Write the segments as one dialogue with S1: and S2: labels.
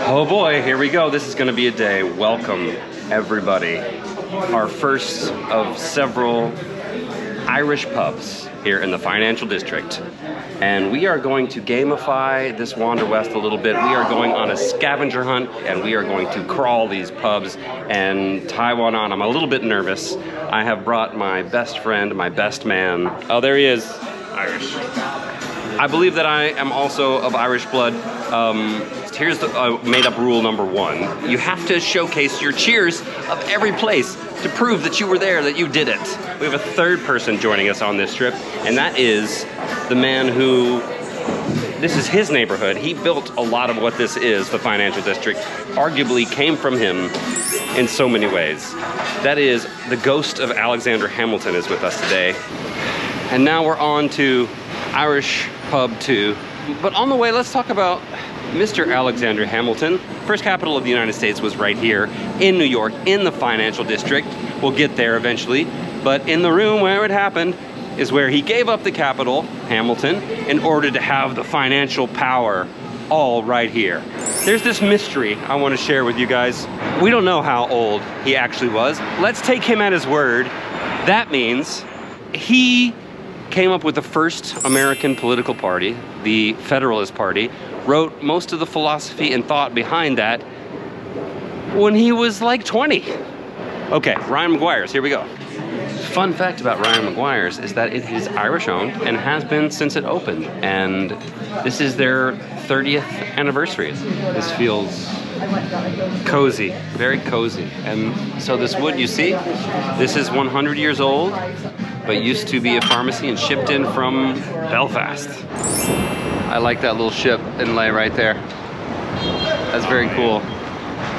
S1: Oh boy, here we go. This is going to be a day. Welcome, everybody. Our first of several Irish pubs here in the financial district. And we are going to gamify this Wander West a little bit. We are going on a scavenger hunt, and we are going to crawl these pubs and tie one on. I'm a little bit nervous. I have brought my best friend, my best man. Oh, there he is.
S2: Irish.
S1: I believe that I am also of Irish blood. Here's the made-up rule number one. You have to showcase your cheers of every place to prove that you were there, that you did it. We have a third person joining us on this trip, and that is the man who, this is his neighborhood. He built a lot of what this is, the financial district, arguably came from him in so many ways. That is, the ghost of Alexander Hamilton is with us today. And now we're on to Irish Pub 2. But on the way, let's talk about Mr. Alexander Hamilton. First capital of the United States was right here in New York, in the financial district. We'll get there eventually. But in the room where it happened is where he gave up the capital, Hamilton, in order to have the financial power all right here. There's this mystery I want to share with you guys. We don't know how old he actually was. Let's take him at his word. That means he came up with the first American political party, the Federalist Party, wrote most of the philosophy and thought behind that when he was like 20. Okay, Ryan Maguire's, here we go. Fun fact about Ryan Maguire's is that it is Irish owned and has been since it opened. And this is their 30th anniversary. This feels cozy, very cozy. And so this wood you see, this is 100 years old, but used to be a pharmacy and shipped in from Belfast. I like that little ship inlay right there. That's very cool.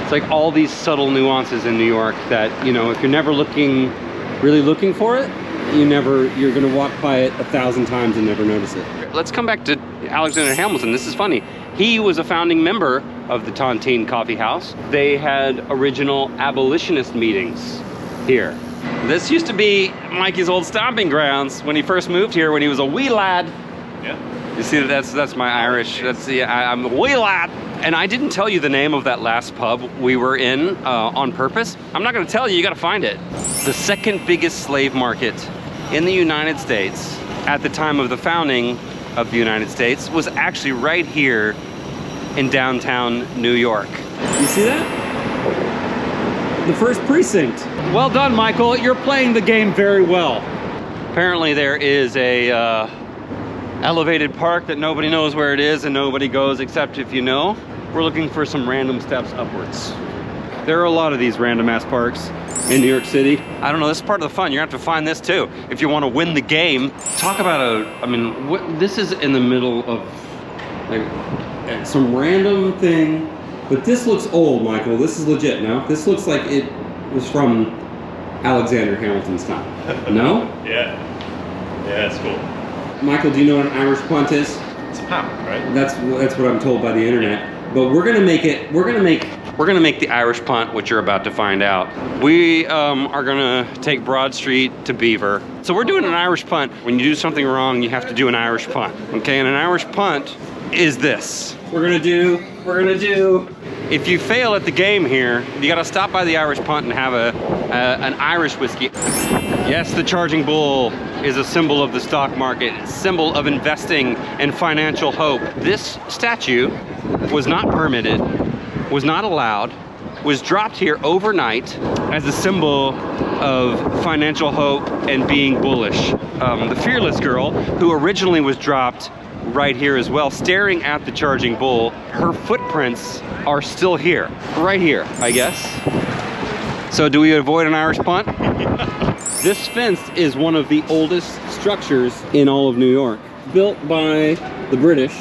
S1: It's like all these subtle nuances in New York that, you know, if you're never really looking for it, you're gonna walk by it 1,000 times and never notice it. Let's come back to Alexander Hamilton. This is funny. He was a founding member of the Tontine Coffee House. They had original abolitionist meetings here. This used to be Mikey's old stomping grounds when he first moved here when he was a wee lad.
S2: Yeah.
S1: You see, that's my Irish. I'm a wee lad. And I didn't tell you the name of that last pub we were in on purpose. I'm not gonna tell you, you gotta find it. The second biggest slave market in the United States at the time of the founding of the United States was actually right here in downtown New York. You see that? The first precinct. Well done, Michael. You're playing the game very well. Apparently there is a elevated park that nobody knows where it is and nobody goes except if you know. We're looking for some random steps upwards. There are a lot of these random ass parks in New York City. I don't know, this is part of the fun. You're gonna have to find this too if you want to win the game. Talk about this is in the middle of like some random thing, but this looks old, Michael. This is legit, no? This looks like it was from Alexander Hamilton's time. No?
S2: Yeah. Yeah, it's cool.
S1: Michael, do you know what an Irish punt is?
S2: It's a pound, right?
S1: That's what I'm told by the internet. But we're gonna make the Irish punt, which you're about to find out. We are gonna take Broad Street to Beaver. So we're doing an Irish punt. When you do something wrong, you have to do an Irish punt. Okay, and an Irish punt is this. We're gonna do, if you fail at the game here, you gotta stop by the Irish punt and have an Irish whiskey. Yes, the charging bull is a symbol of the stock market, a symbol of investing and financial hope. This statue was not permitted, was not allowed, was dropped here overnight as a symbol of financial hope and being bullish. The Fearless Girl, who originally was dropped right here as well, staring at the charging bull, her footprints are still here, right here, I guess. So do we avoid an Irish punt? This fence is one of the oldest structures in all of New York, built by the British.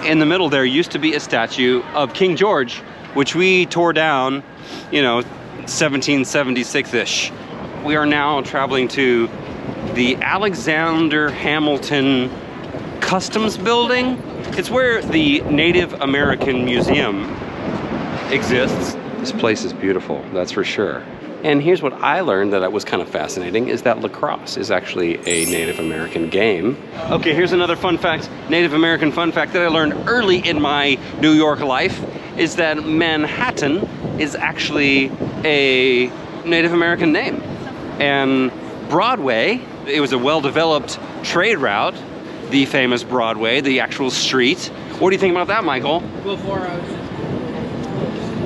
S1: In the middle there used to be a statue of King George, which we tore down, 1776-ish. We are now traveling to the Alexander Hamilton Customs Building. It's where the Native American Museum exists. This place is beautiful, that's for sure. And here's what I learned that was kind of fascinating, is that lacrosse is actually a Native American game. Okay, here's another fun fact, Native American fun fact that I learned early in my New York life, is that Manhattan is actually a Native American name. And Broadway, it was a well-developed trade route, the famous Broadway, the actual street. What do you think about that, Michael?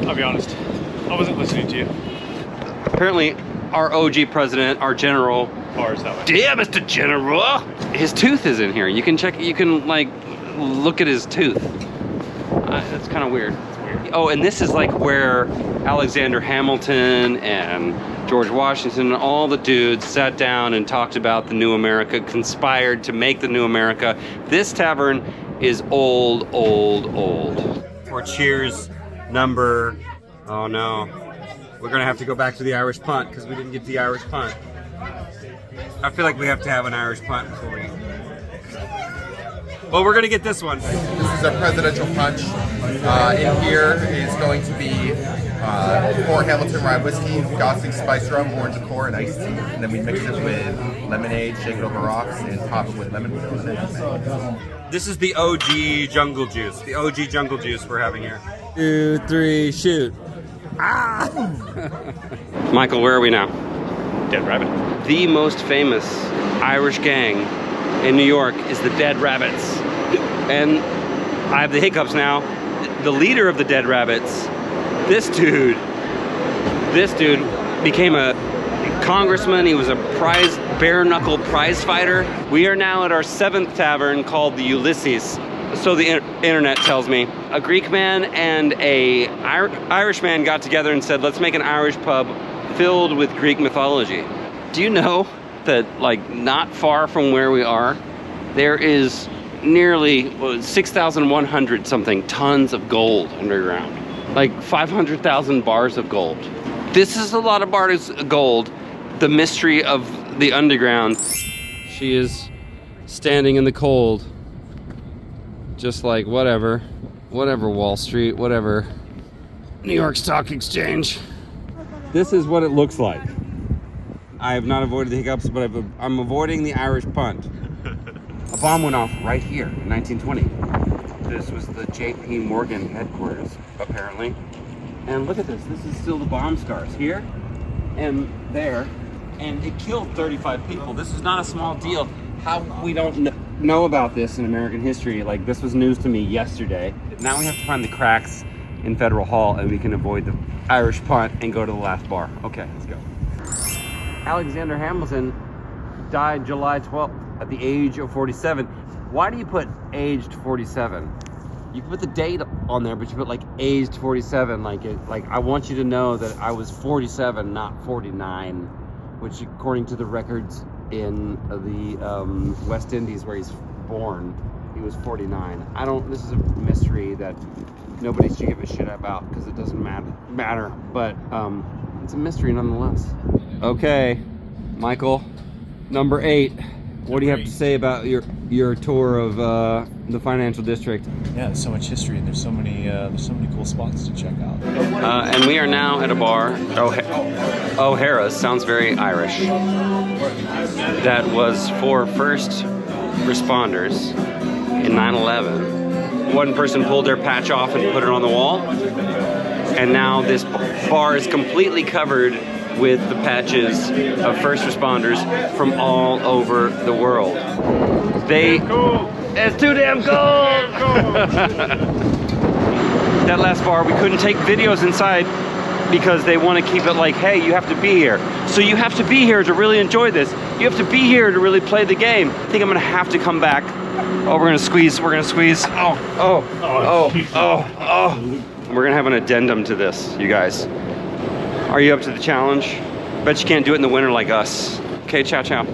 S2: I'll be honest. I wasn't listening to you.
S1: Apparently, our OG president, our general,
S2: Bars that way.
S1: yeah, Mr. General, his tooth is in here. You can check, you can like look at his tooth. That's kind of weird. Oh, and this is like where Alexander Hamilton and George Washington and all the dudes sat down and talked about the new America, conspired to make the new America. This tavern is old, old, old. For Cheers number, oh no, we're gonna have to go back to the Irish Punt because we didn't get the Irish Punt. I feel like we have to have an Irish Punt before we... Well, we're gonna get this one.
S3: This is a presidential punch. In here is going to be 4 Hamilton Rye whiskey, Gosling spice rum, orange liqueur, and iced tea. And then we mix it with lemonade, shake it over rocks, and top it with lemon peel.
S1: This is the OG jungle juice. The OG jungle juice we're having here. 2, 3, shoot. Ah! Michael, where are we now?
S2: Dead Rabbit.
S1: The most famous Irish gang in New York is the Dead Rabbits. And I have the hiccups now. The leader of the Dead Rabbits, this dude became a congressman. He was a bare knuckle prize fighter. We are now at our 7th tavern called the Ulysses. So the internet tells me. A Greek man and a Irish man got together and said, let's make an Irish pub filled with Greek mythology. Do you know that, like, not far from where we are, there is nearly 6,100 something tons of gold underground. Like 500,000 bars of gold. This is a lot of bars of gold. The mystery of the underground. She is standing in the cold. Just like whatever Wall Street, whatever New York Stock Exchange. This is what it looks like. I have not avoided the hiccups, but I'm avoiding the Irish Punt. A bomb went off right here in 1920. This was the J.P. Morgan headquarters, apparently. And look at this. This is still the bomb scars here and there. And it killed 35 people. This is not a small deal. How we don't know about this in American history, like this was news to me yesterday. Now we have to find the cracks in Federal Hall and we can avoid the Irish Punt and go to the last bar. Okay, let's go. Alexander Hamilton died July 12th at the age of 47. Why do you put aged 47? You can put the date on there, but you put like aged 47. Like I want you to know that I was 47, not 49, which according to the records in the West Indies where he's born, he was 49. This is a mystery that nobody should give a shit about because it doesn't matter, but it's a mystery nonetheless. Okay, Michael, number 8. What do you have to say about your tour of the financial district?
S4: Yeah, there's so much history and there's so many cool spots to check out.
S1: And we are now at a bar, O'Hara's, sounds very Irish. That was for first responders in 9/11. One person pulled their patch off and put it on the wall, and now this bar is completely covered with the patches of first responders from all over the world. It's too damn cold! That last bar, we couldn't take videos inside because they want to keep it like, hey, you have to be here. So you have to be here to really enjoy this. You have to be here to really play the game. I think I'm gonna have to come back. Oh, we're gonna squeeze. We're gonna have an addendum to this, you guys. Are you up to the challenge? Bet you can't do it in the winter like us. Okay, ciao, ciao.